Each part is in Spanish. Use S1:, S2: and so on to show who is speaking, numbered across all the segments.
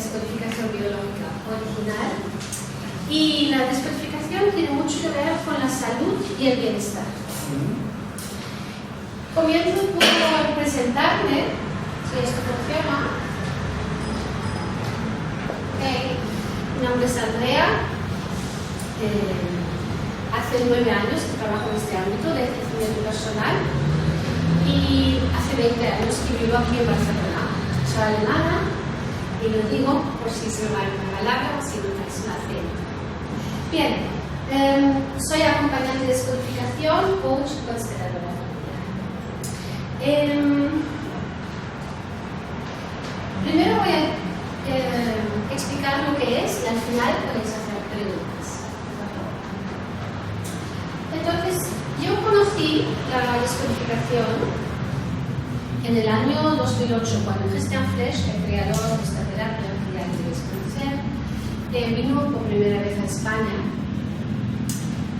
S1: descodificación biológica original. Y la descodificación tiene mucho que ver con la salud y el bienestar. Comienzo por presentarme, si esto funciona. Okay. Mi nombre es Andrea. Hace 9 años que trabajo en este ámbito de crecimiento personal y hace 20 años que vivo aquí en Barcelona. Soy alemana y lo digo por si se me va una palabra o si no es un acento. Bien, soy acompañante de descodificación, coach, consteladora familiar. Primero voy a explicar lo que es y al final podéis hacer preguntas. Entonces, yo conocí la descodificación en el año 2008, cuando Christian Flesch, el creador de esta terapia que ya debéis conocer, vino por primera vez a España.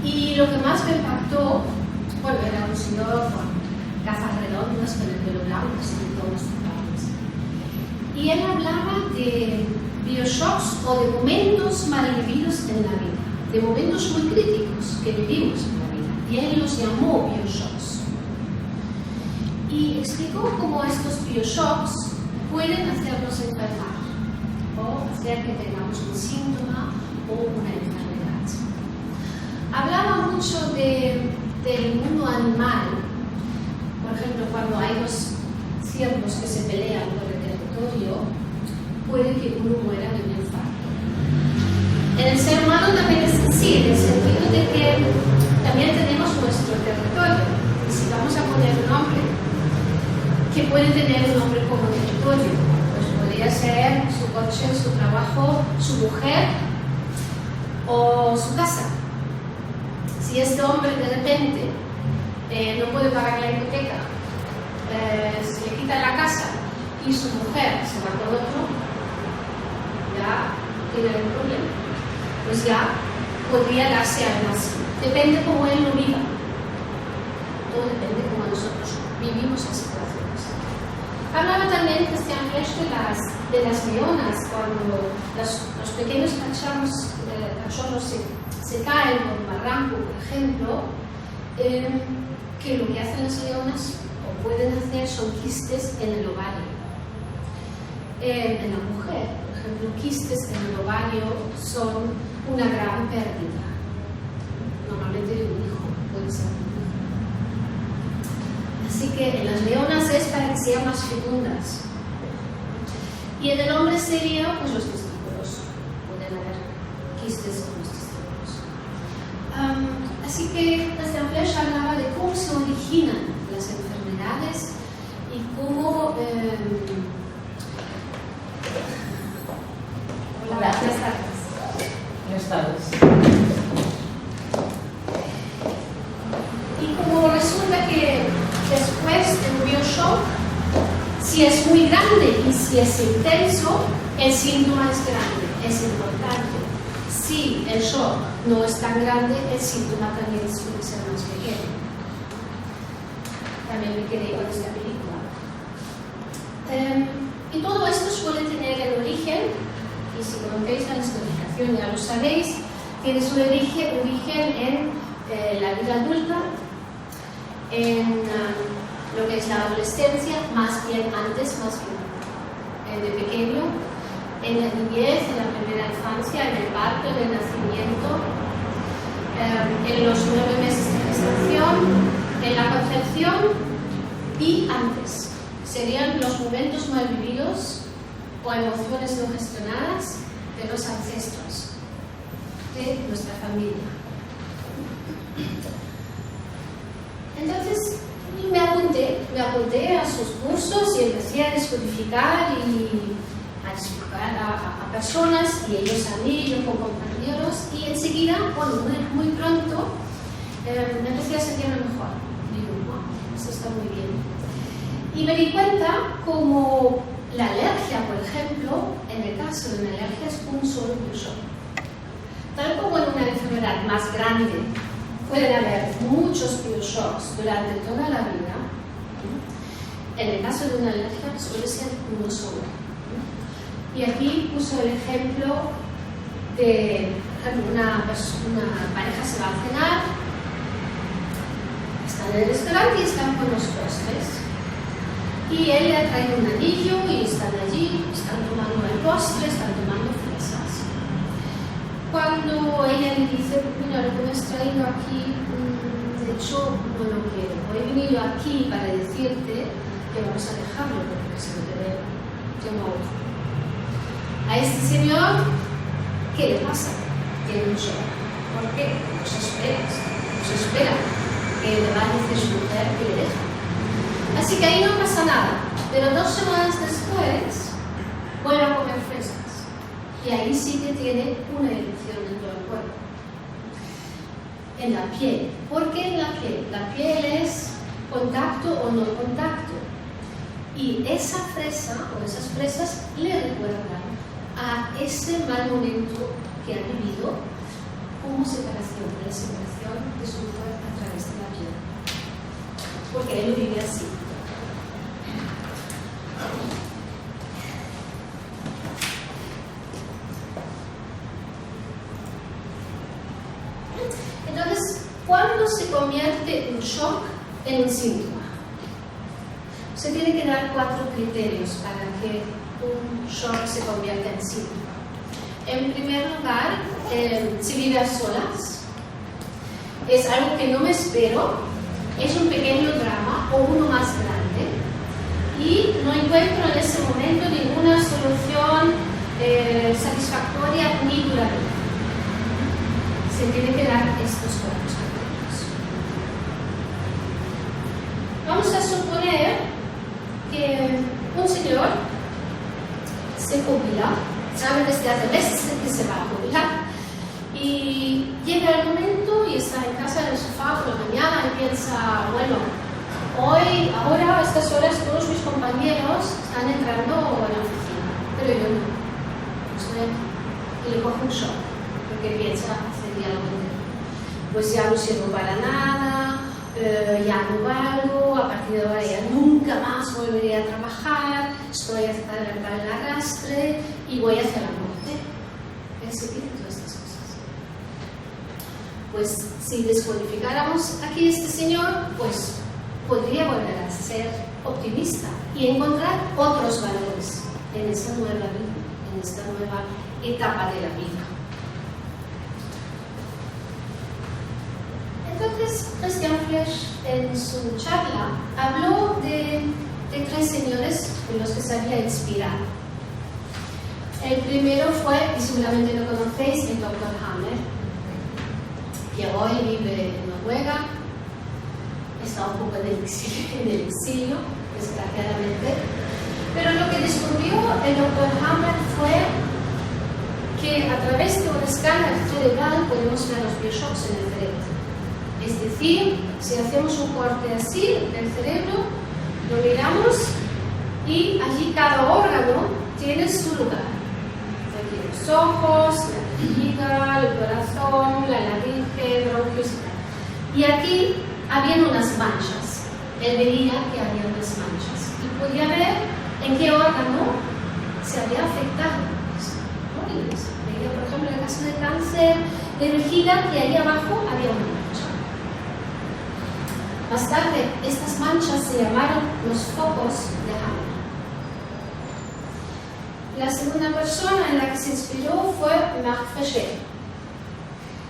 S1: Y lo que más me impactó, bueno, era un señor con gafas redondas, con el pelo blanco, sin tonos tocados. Y él hablaba de bioshocks o de momentos mal vividos en la vida, de momentos muy críticos que vivimos en la vida. Y él los llamó bioshocks. Y explicó cómo estos bioshocks pueden hacernos enfermar o hacer que tengamos un síntoma o una enfermedad. Hablaba mucho del mundo animal. Por ejemplo, cuando hay dos ciervos que se pelean por el territorio, puede que uno muera de un infarto. En el ser humano también es así, en el sentido de que también tenemos nuestro territorio. Y si vamos a poner un nombre, que puede tener un nombre como territorio, pues podría ser su coche, su trabajo, su mujer o su casa. Si este hombre de repente no puede pagar la hipoteca, se le quita la casa y su mujer se va con otro, ya tiene un problema. Pues ya podría darse algo así. Depende cómo él lo viva. Todo depende cómo nosotros vivimos las situaciones. Hablaba también Christian Flesch de las leonas, cuando los pequeños cachorros se caen por un barranco, por ejemplo, que lo que hacen las leonas o pueden hacer son quistes en el ovario. En la mujer, por ejemplo, quistes en el ovario son una gran pérdida. Normalmente de un hijo, puede ser un hijo. Así que en las leonas es para que sean más fecundas. Y en el hombre sería pues los testículos. Pueden haber quistes en los testículos. Así que Christian Flesch hablaba de cómo se originan las enfermedades y cómo...
S2: Hola,
S1: buenas tardes.
S2: Buenas tardes.
S1: Y como resulta que después de un bioshock, si es muy grande y si es intenso, el síntoma es grande, es importante. Si el shock no es tan grande, el síntoma también suele ser más pequeño. También me quedé con esta película. Y todo esto suele tener el origen, y si conocéis la descodificación ya lo sabéis, tiene su origen en la vida adulta, en lo que es la adolescencia, más bien antes, más bien de pequeño, en la niñez, en la primera infancia, en el parto, en el nacimiento, en los 9 meses de gestación, en la concepción y antes. Serían los momentos mal vividos o emociones no gestionadas de los ancestros, de nuestra familia. Entonces, me apunté a sus cursos y empecé a descodificar y a explicar a personas y ellos a mí, yo con compañeros, y enseguida, bueno, muy pronto, me empecé a sentirme mejor. Digo, wow, esto está muy bien. Y me di cuenta como la alergia, por ejemplo, en el caso de una alergia es un solo bioshock. Tal como en una enfermedad más grande pueden haber muchos bioshocks durante toda la vida, en el caso de una alergia suele ser uno solo. Y aquí puso el ejemplo de una pareja se va a cenar, están en el restaurante y están con los postres. Y él le ha traído un anillo y están allí, están tomando el postre, están tomando fresas. Cuando ella le dice, mira, lo que me has traído aquí, de hecho no lo quiero. He venido aquí para decirte que vamos a dejarlo porque si no te veo, tengo otro. A este señor, ¿qué le pasa? Tiene un shock. ¿Por qué? No se espera que le va a decir su mujer que le deja. Así que ahí no pasa nada. Pero 2 semanas después, vuelve a comer fresas. Y ahí sí que tiene una erupción dentro del cuerpo. En la piel. ¿Por qué en la piel? La piel es contacto o no contacto. Y esa fresa o esas fresas le recuerdan a ese mal momento que ha vivido como separación, la separación de su mujer a través de la piel. Porque él lo vive así. Entonces, ¿cuándo se convierte un shock en un síntoma? Se tiene que dar 4 criterios para que un shock se convierta en síntoma. En primer lugar, si vive a solas, es algo que no me espero, es un pequeño drama o uno más grande y no encuentro en ese momento ninguna solución satisfactoria ni duradera. Se tiene que dar estos 4 criterios. Vamos a suponer que un señor se jubila, sabe desde hace meses que se va a jubilar y llega el momento y está en casa en el sofá por la mañana y piensa, bueno, ahora a estas horas todos mis compañeros están entrando a la oficina, pero yo no, estoy aquí. Y le coge un shock porque piensa hace el día lo entero, pues ya no sirvo para nada, ya no valgo, a partir de ahora ya nunca más volveré a trabajar, estoy hasta el arrastre y voy hacia la muerte. Él se pide todas estas cosas. Pues si descodificáramos aquí este señor, pues podría volver a ser optimista y encontrar otros valores en esta nueva vida, en esta nueva etapa de la vida. Entonces, Christian Flesch en su charla habló de 3 señores en los que se había inspirado. El primero fue, y seguramente lo conocéis, el Dr. Hammer, que hoy vive en Noruega, está un poco en el exilio, desgraciadamente, pero lo que descubrió el Dr. Hammer fue que a través de un escáner cerebral podemos ver los bioshocks en el cerebro. Es decir, si hacemos un corte así del cerebro, lo miramos y allí cada órgano tiene su lugar. Aquí los ojos, la vejiga, el corazón, la laringe, bronquios y tal. Y aquí habían unas manchas. Él veía que había unas manchas y podía ver en qué órgano se había afectado. ¿No? Y veía, por ejemplo, en el caso de cáncer de vejiga, que ahí abajo había una mancha. Más tarde, estas manchas se llamaron los focos de Hammer. La segunda persona en la que se inspiró fue Marc Frechet.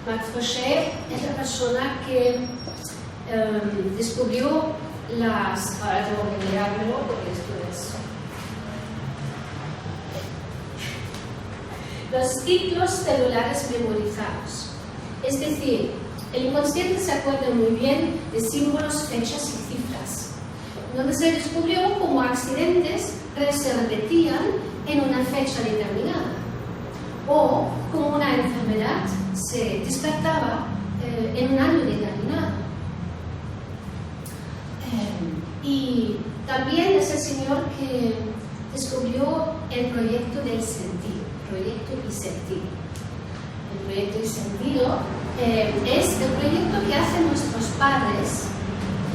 S1: Marc Frechet es la persona que descubrió ahora tengo que mirármelo porque esto es los ciclos celulares memorizados. Es decir, el inconsciente se acuerda muy bien de símbolos, fechas y cifras, donde se descubrió cómo accidentes se repetían en una fecha determinada o como una enfermedad se despertaba en un año determinado. Y también es el señor que descubrió el proyecto del sentido, proyecto y sentido. El proyecto y sentido es el proyecto que hacen nuestros padres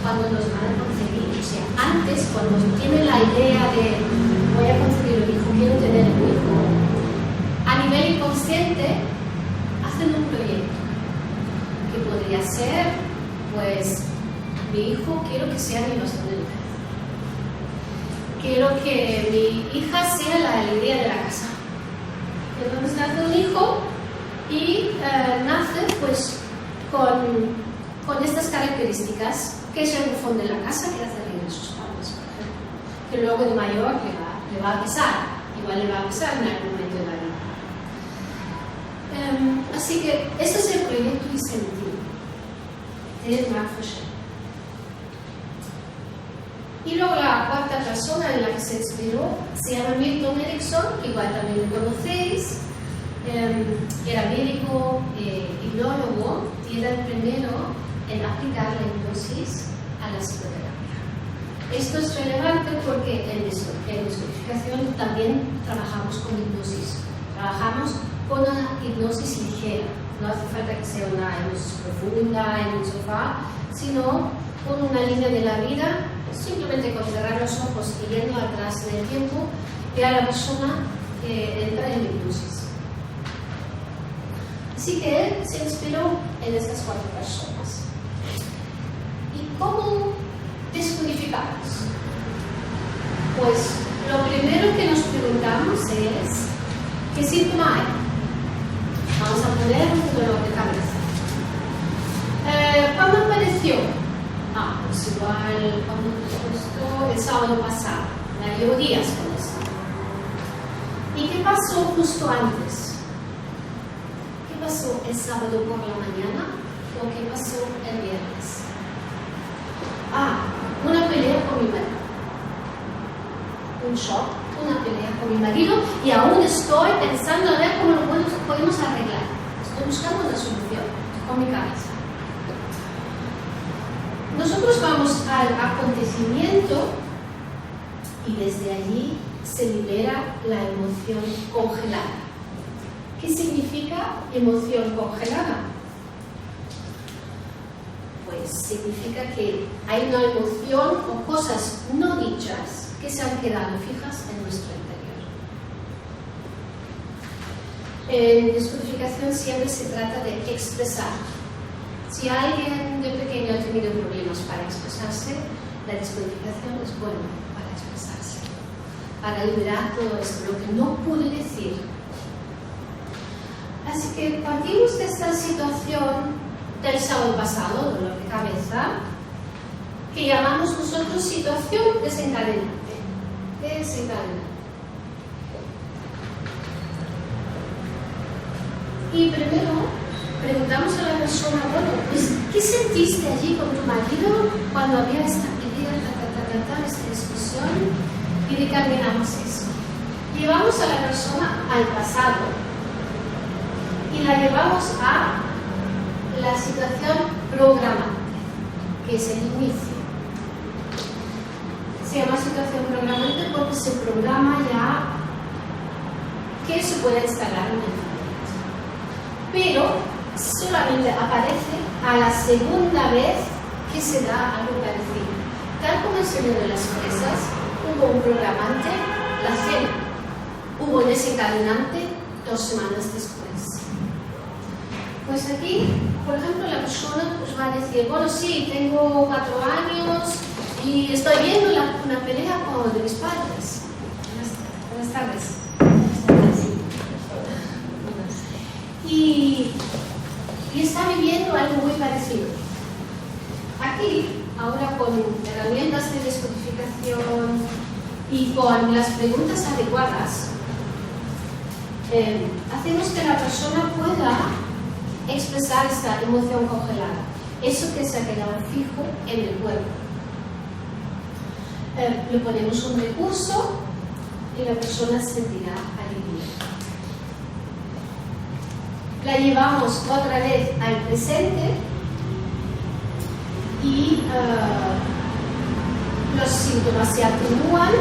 S1: cuando nos van a concebir. O sea, antes, cuando tienen la idea de voy a conseguir un hijo, quiero tener un hijo, a nivel inconsciente hacen un proyecto que podría ser, pues, mi hijo quiero que sea mi bastón de luz. Quiero que mi hija sea la alegría de la casa. Entonces nace un hijo y nace pues con estas características, que es el bufón de la casa, que hace reír a sus padres, por ejemplo, que luego de mayor le va a pesar, igual le va a pesar en algún momento de la vida. Así que ese es el proyecto incentivo de Mark Fouché. Y luego la cuarta persona en la que se inspiró se llama Milton Erickson, que igual también lo conocéis. Era médico, hipnólogo, y era el primero en aplicar la hipnosis a la psicoterapia. Esto es relevante porque en descodificación también trabajamos con hipnosis. Trabajamos con una hipnosis ligera. No hace falta que sea una hipnosis profunda en un sofá, sino con una línea de la vida, simplemente con cerrar los ojos y yendo atrás en el tiempo, ya la persona entra en hipnosis. Así que él se inspiró en estas cuatro personas. ¿Y cómo descodificamos? Pues lo primero que nos preguntamos es ¿qué síntoma hay? Vamos a poner un dolor de cabeza. ¿Cuándo apareció? Pues igual cuando justo el sábado pasado. Ya llevo días con esto. ¿Y qué pasó justo antes? ¿Qué pasó el sábado por la mañana? ¿O qué pasó el viernes? Una pelea con mi marido. Un shock, una pelea con mi marido, y aún estoy pensando a ver cómo lo podemos arreglar. Estoy buscando una solución con mi cabeza. Nosotros vamos al acontecimiento y desde allí se libera la emoción congelada. ¿Qué significa emoción congelada? Pues significa que hay una emoción o cosas no dichas que se han quedado fijas en nuestro interior. En descodificación siempre se trata de expresar. Si alguien de pequeño ha tenido problemas para expresarse, la descodificación es buena para expresarse, para liberar todo esto, lo que no pude decir. Así que partimos de esta situación del sábado pasado, dolor de cabeza, que llamamos nosotros situación desencadenante. Y primero preguntamos a la persona, bueno, pues, ¿qué sentiste allí con tu marido cuando había esta pelea, esta discusión? Y determinamos eso. Llevamos a la persona al pasado y la llevamos a la situación programante, que es el inicio. Se llama situación programante porque se programa ya que se puede instalar en el momento. Pero solamente aparece a la segunda vez que se da algo parecido. Tal como el Señor de las Fresas, hubo un programante, la cena. Hubo un desencadenante 2 semanas después. Pues aquí, por ejemplo, la persona pues, va a decir, bueno, sí, tengo 4 años y estoy viendo una pelea con de mis padres. Buenas tardes. Y está viviendo algo muy parecido. Aquí, ahora con herramientas de descodificación y con las preguntas adecuadas, hacemos que la persona pueda expresar esta emoción congelada, eso que se ha quedado fijo en el cuerpo. Le ponemos un recurso y la persona se sentirá alivio. La llevamos otra vez al presente y los síntomas se atenúan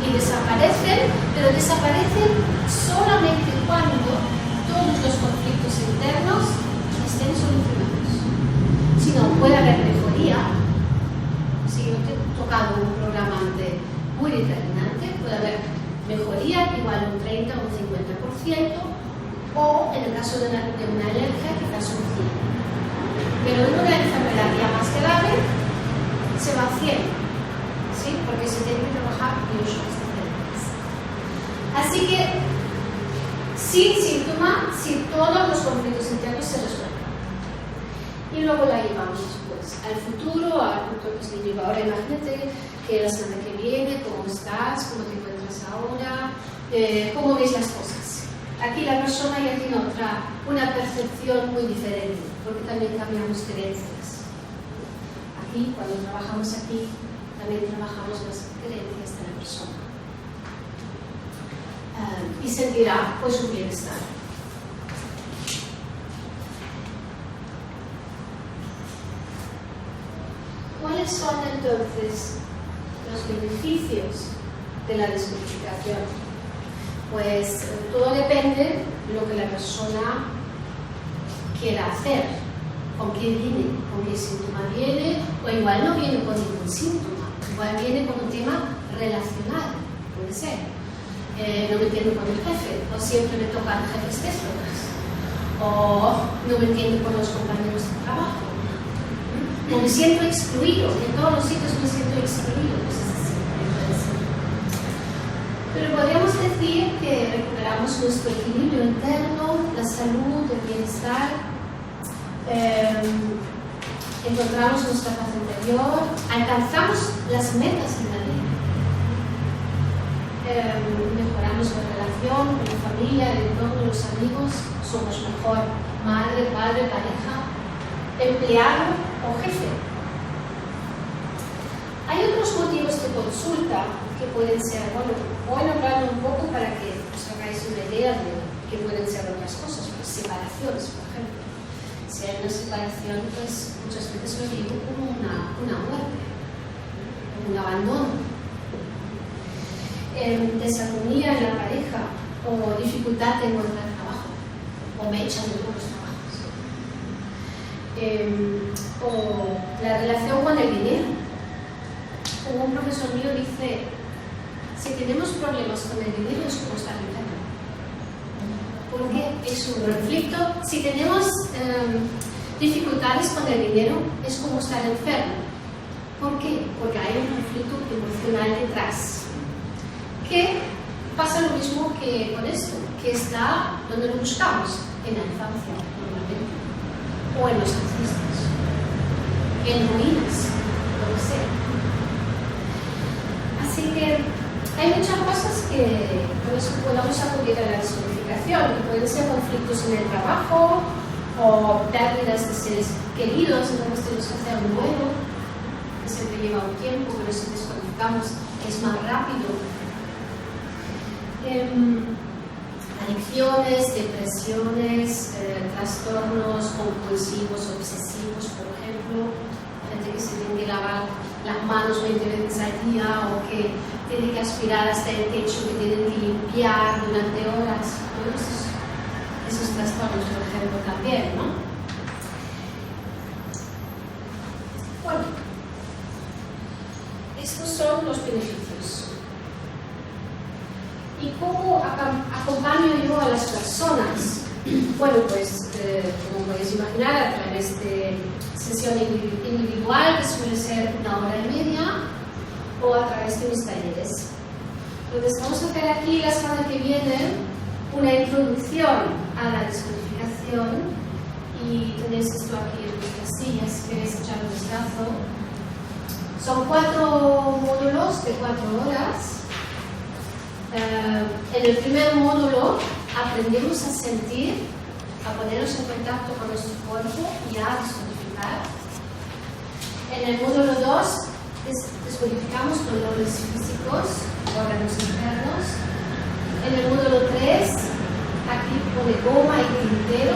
S1: y desaparecen, pero desaparecen solamente cuando todos los conflictos internos estén solucionados. Si no, puede haber mejoría. Si yo te he tocado un programante muy determinante, puede haber en el caso de una alergia, quizás un 100. Pero en una enfermedad ya más grave, se va a 100, ¿sí? Porque se tiene que trabajar bioshocs diferentes. Así que, sin síntoma, si todos los conflictos internos se resuelven. Y luego la llevamos pues, al futuro que se lleva ahora. Imagínate que la semana que viene, cómo estás, cómo te encuentras ahora, cómo ves las cosas. Aquí la persona ya tiene una percepción muy diferente, porque también cambiamos creencias. Aquí, cuando trabajamos aquí, también trabajamos las creencias de la persona. Y sentirá pues su bienestar. ¿Cuáles son entonces los beneficios de la descodificación? Pues todo depende de lo que la persona quiera hacer, con qué viene, con qué síntoma viene, o igual no viene con ningún síntoma, igual viene con un tema relacional, puede ser. No me entiendo con el jefe, o siempre me tocan jefes tésticos, o no me entiendo con los compañeros de trabajo, o me siento excluido, en todos los sitios me siento excluido, pues es así, puede ser. Pero podríamos decir que recuperamos nuestro equilibrio interno, la salud, el bienestar, encontramos nuestra paz interior, alcanzamos las metas en la vida. Mejoramos la relación con la familia, el entorno, los amigos, somos mejor madre, padre, pareja, empleado o jefe. Hay otros motivos de consulta que pueden ser, bueno, voy a hablar un poco para que os hagáis una idea de que pueden ser otras cosas, pues separaciones, por ejemplo. Si hay una separación, pues muchas veces lo digo como una muerte, como un abandono. Desarmonía en la pareja o dificultad de encontrar trabajo o me echan de todos los trabajos o la relación con el dinero. Como un profesor mío dice, si tenemos problemas con el dinero es como estar enfermo, porque es un conflicto. Si tenemos dificultades con el dinero es como estar enfermo. ¿Por qué? Porque hay un conflicto emocional detrás. Que pasa lo mismo que con esto, que está donde lo buscamos, en la infancia, normalmente, o en los ancestros, en ruinas, lo que sea. Así que hay muchas cosas que podemos acudir a la descodificación, que pueden ser conflictos en el trabajo, o pérdidas de seres queridos, entonces tenemos que hacer un duelo, que siempre lleva un tiempo, pero si descodificamos es más rápido. Adicciones, depresiones, trastornos compulsivos, obsesivos, por ejemplo, gente que se tiene que lavar las manos 20 veces al día o que tiene que aspirar hasta el techo, que tiene que limpiar durante horas, todos esos trastornos, por ejemplo, también, ¿no? Bueno, estos son los beneficios. ¿Y cómo acompaño yo a las personas? Bueno, pues, como podéis imaginar, a través de sesión individual, que suele ser 1 hora y media, o a través de mis talleres. Entonces, vamos a hacer aquí, la semana que viene, una introducción a la descodificación, y tenéis esto aquí en vuestras sillas, si queréis echar un vistazo. Son 4 módulos de 4 horas. En el primer módulo aprendemos a sentir, a ponernos en contacto con nuestro cuerpo y a descodificar. En el módulo 2 descodificamos dolores físicos, órganos internos. En el módulo 3, aquí pone goma y tintero,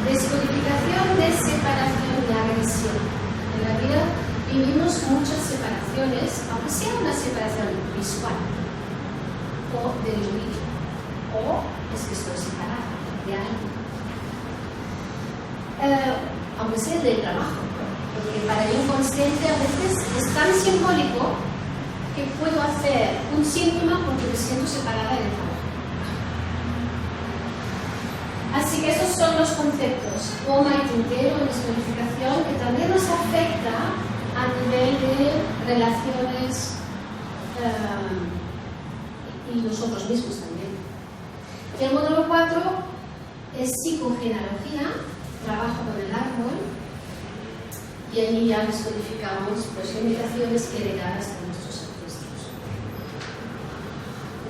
S1: descodificación de separación y agresión. En la vida vivimos muchas separaciones, aunque sea una separación visual o del oído, o es que estoy separada de algo, aunque sea del trabajo, porque para el inconsciente a veces es tan simbólico que puedo hacer un síntoma porque me siento separada del trabajo. Así que esos son los conceptos, goma y tintero en descodificación, que también nos afecta a nivel de relaciones y nosotros mismos también. Y el módulo 4 es psicogenealogía, trabajo con el árbol, y allí ya descodificamos pues, limitaciones heredadas de nuestros ancestros.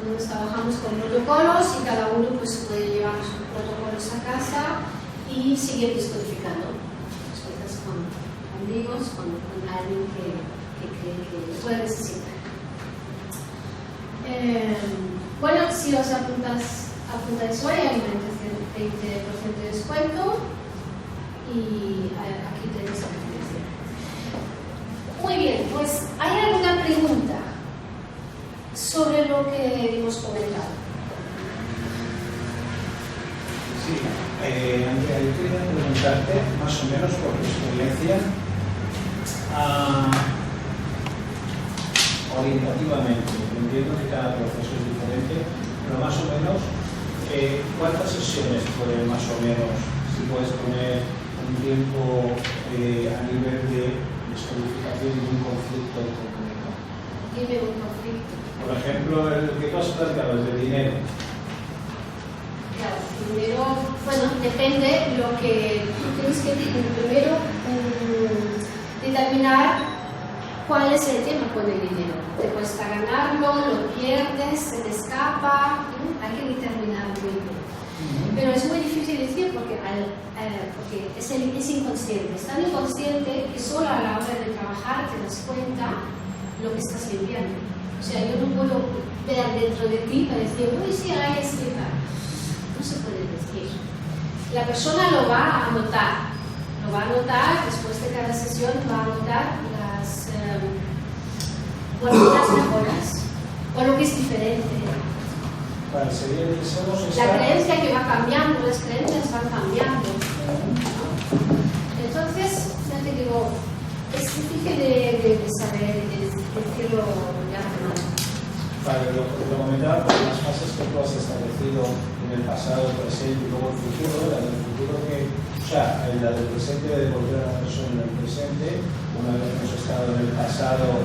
S1: Entonces trabajamos con protocolos y cada uno pues, puede llevar sus protocolos a casa y seguir descodificando. Después con amigos, con alguien que cree que puede necesitar. Bueno, si os apuntáis hoy hay un 20% de descuento y aquí tenéis la información. Muy bien, pues ¿hay alguna pregunta sobre lo que hemos comentado?
S3: Sí, Andrea, yo quería preguntarte más o menos por tu experiencia orientativamente. Entiendo que cada proceso es diferente, pero más o menos, ¿cuántas sesiones puede más o menos, si puedes poner un tiempo a nivel de descodificación de un conflicto concreto?
S1: Dime un conflicto.
S3: Por ejemplo, el que tú has planteado, el de dinero.
S1: Claro, primero, bueno, depende lo que tú tienes que primero determinar cuál es el tema con el dinero. Te cuesta ganarlo, lo pierdes, se te escapa, hay que determinar muy bien. Pero es muy difícil decir porque es inconsciente. Es tan inconsciente que solo a la hora de trabajar te das cuenta lo que estás limpiando. O sea, yo no puedo ver dentro de ti para decir, uy, sí, hay este tal. No se puede decir. La persona lo va a anotar. Lo va a anotar, después de cada sesión va a anotar las mejoras o lo que es diferente.
S3: Vale, sería que somos
S1: La creencia que va cambiando, las creencias van cambiando. Entonces, ya te digo, es difícil de saber, de decirlo ya de mano.
S3: Vale, lo comentaba por las fases que tú has establecido en el pasado, el presente y luego el futuro. La del futuro la del presente de devolver a la persona en el presente, una vez hemos estado en el pasado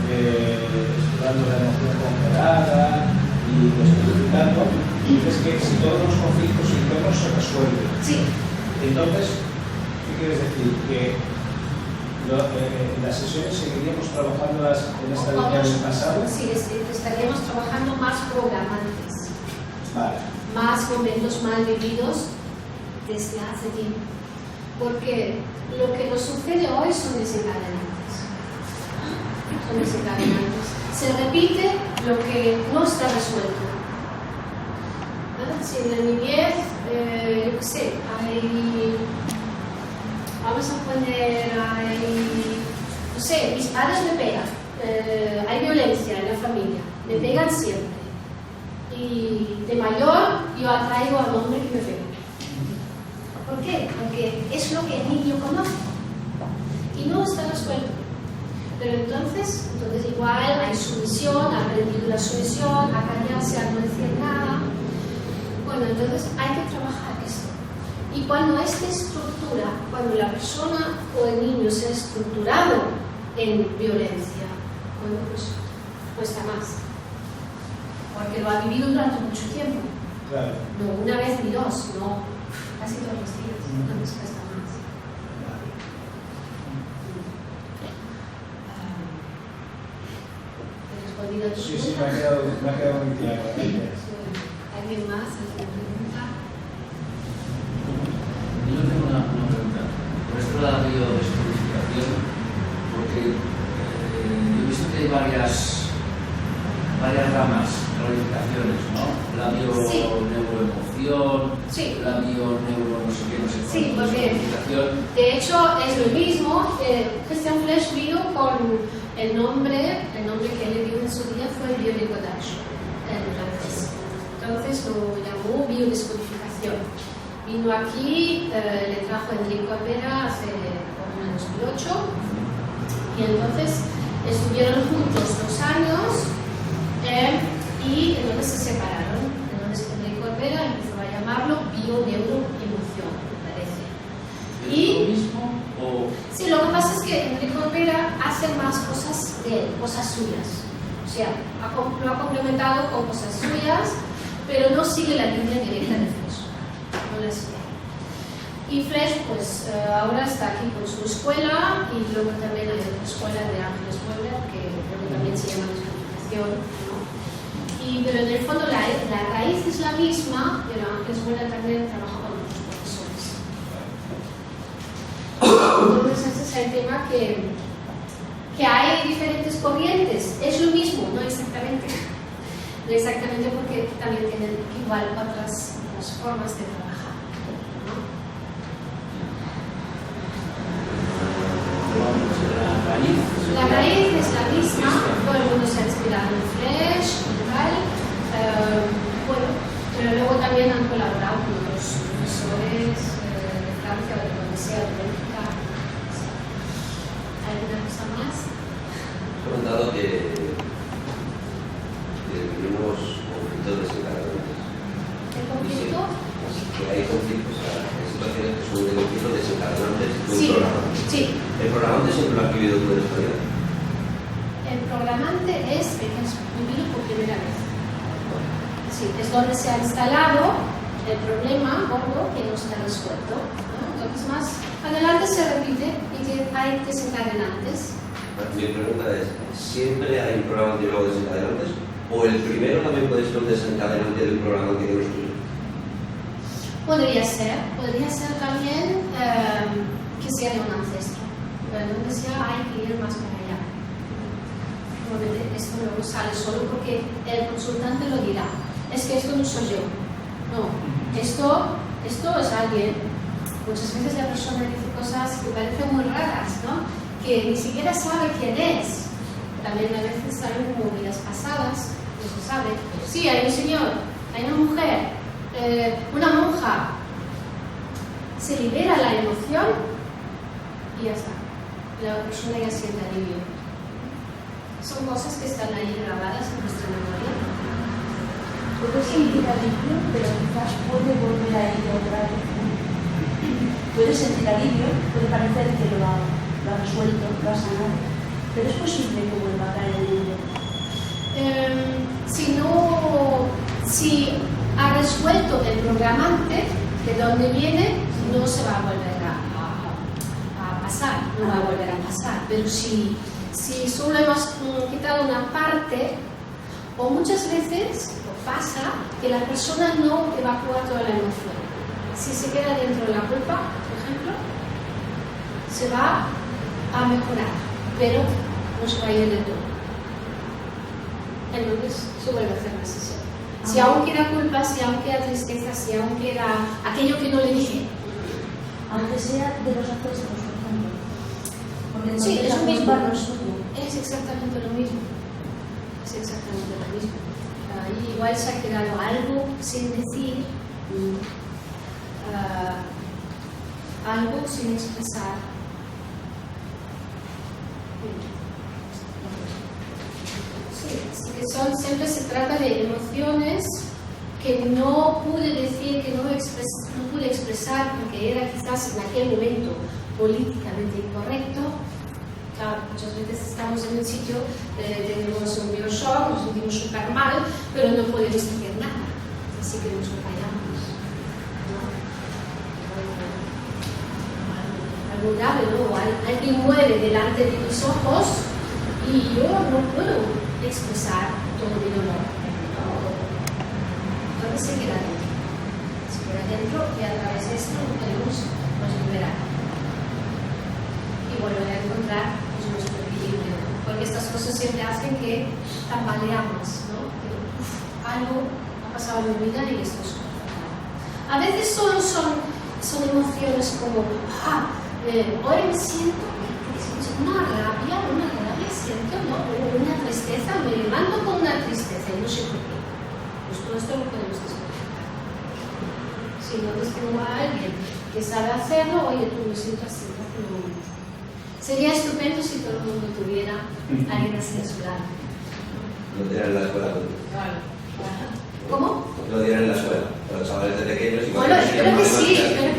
S3: estudiando la emoción congelada y descodificando, es que si todos los conflictos internos se resuelven.
S1: Sí.
S3: Entonces, ¿qué quieres decir? Que en las sesiones seguiríamos trabajando en esta línea del pasado.
S1: Sí, estaríamos trabajando más programantes.
S3: Vale.
S1: Más momentos mal vividos desde hace tiempo. Porque lo que nos sucede hoy son desencadenantes. Son desencadenantes. Se repite lo que no está resuelto. Si en la niñez, yo qué sé, vamos a poner, no sé, mis padres me pegan, hay violencia en la familia, me pegan siempre. Y de mayor yo atraigo al hombre que me pega. ¿Por qué? Porque es lo que el niño conoce y no está resuelto. Pero entonces igual hay sumisión, ha aprendido la sumisión, a callarse, a no decir nada. Bueno, entonces hay que trabajar esto. Y cuando esta estructura, cuando la persona o el niño se ha estructurado en violencia, bueno, pues cuesta más. Porque lo ha vivido durante mucho tiempo.
S3: Claro.
S1: No una vez ni dos, no casi todos los días. Entonces cuesta más. ¿Te he respondido a tu pregunta?
S3: Sí, me ha quedado muy claro.
S1: ¿Alguien más? ¿Alguna pregunta?
S2: Yo tengo una pregunta. Por esto de la biodescodificación, porque yo he visto que hay varias ramas, ramificaciones, ¿no? La bio-neuroemoción,
S1: sí.
S2: La bio-neuro no sé qué, no sé cuál.
S1: Sí, porque de hecho es lo mismo. Christian Flesch vino con el nombre que él le dio en su día fue biodecodage en francés. Entonces lo llamó biodescodificación. Vino aquí, le trajo Enrique Corbera hace por el año 2008 y entonces estuvieron juntos 2 años y entonces se separaron. Entonces Enrique Corbera empezó a llamarlo bio-neuroemoción, me parece.
S2: ¿Es lo mismo o...?
S1: Sí, lo que pasa es que Enrique Olvera hace más cosas de cosas suyas. O sea, lo ha complementado con cosas suyas, pero no sigue la línea directa de Fresh. No la sigue. Y Fresh, pues ahora está aquí con su escuela, y luego también hay otra escuela de Ángeles Mueller, que creo que también se llama Descodificación, ¿no? Pero en el fondo la raíz es la misma, pero Ángeles Mueller también trabaja con otros profesores. Entonces ese es el tema que hay diferentes corrientes. Es lo mismo, no exactamente. No exactamente, porque también tienen igual otras formas de trabajar, ¿no? La raíz es la misma, todo el mundo se ha inspirado en Fresh y tal, bueno, pero luego también han colaborado con otros profesores de Francia o de donde sea, de Bélgica. ¿Alguna cosa más?
S4: He comentado que vivimos conflictos desencadenantes.
S1: ¿El conflicto?
S4: Que hay conflictos, hay situaciones que son de conflictos desencadenantes de un
S1: Sí,
S4: programa.
S1: sí.
S4: ¿El programante siempre lo has vivido tú en español?
S1: El programante es el que has vivido por primera vez. Sí, es donde se ha instalado el problema gordo que no está resuelto, ¿no? Entonces más adelante se repite y hay desencadenantes.
S4: Mi pregunta es, ¿siempre hay un programa y luego desencadenantes? ¿O el primero también puede ser un desencadenante del programa que hemos tenido?
S1: Podría ser también que sea de un ancestro, pero donde sea hay que ir más para allá. Obviamente esto luego sale solo porque el consultante lo dirá, es que esto no soy yo, no, esto es alguien. Muchas veces la persona dice cosas que parecen muy raras, ¿no? Que ni siquiera sabe quién es. También a veces salen como vidas pasadas, no se sabe. Sí, hay un señor, hay una mujer, una monja, se libera la emoción y ya está. La persona ya siente alivio. Son cosas que están ahí grabadas en nuestra memoria.
S5: Puede sentir alivio, pero quizás puede volver a ir otra vez. Puede sentir alivio, puede parecer que lo ha resuelto, lo ha sanado, pero es posible que vuelva a caer en ello. Si ha resuelto el programante, de dónde viene, no se va a volver a pasar, no va a volver a pasar. Pero si solo hemos quitado una parte, o muchas veces pasa que la persona no evacúa toda la emoción. Si se queda dentro de la culpa, por ejemplo, se va a mejorar, pero no se va a ir del todo. Entonces se vuelve a hacer la sesión. Si aún queda culpa, si aún queda tristeza, si aún queda aquello que no le dije, Aunque sea de los ancestros, por ejemplo. Porque
S1: sí, es lo mismo.
S5: no es suyo.
S1: Es exactamente lo mismo. Es exactamente lo mismo. Igual se ha quedado algo sin decir, algo sin expresar. Sí, que siempre se trata de emociones que no pude decir, que no pude expresar porque era quizás en aquel momento políticamente incorrecto. Claro, muchas veces estamos en un sitio, tenemos un bioshock, nos sentimos súper mal, pero no podemos decir nada, así que nos lo callamos, ¿no? Algo grave, ¿no? Alguien muere delante de mis ojos y yo no puedo expresar todo mi dolor, ¿no? Entonces se queda dentro y a través de esto lo podemos liberar y volver a encontrar nuestro equilibrio, porque estas cosas siempre hacen que tambaleamos, ¿no? Algo ha pasado en mi vida y esto es complicado. A veces solo son emociones como hoy me siento una rabia siento, ¿no? Una tristeza, me levanto con una tristeza y no sé por qué. Pues todo esto lo podemos descodificar. Si no tengo a alguien que sabe hacerlo, oye, tú me siento así, ¿no? Sería estupendo si todo el mundo tuviera alguien así a su lado.
S4: Lo dirán en la escuela.
S1: ¿Cómo?
S4: Lo dirán en la escuela. Los chavales de pequeños.
S1: Bueno, Espero que sí, espero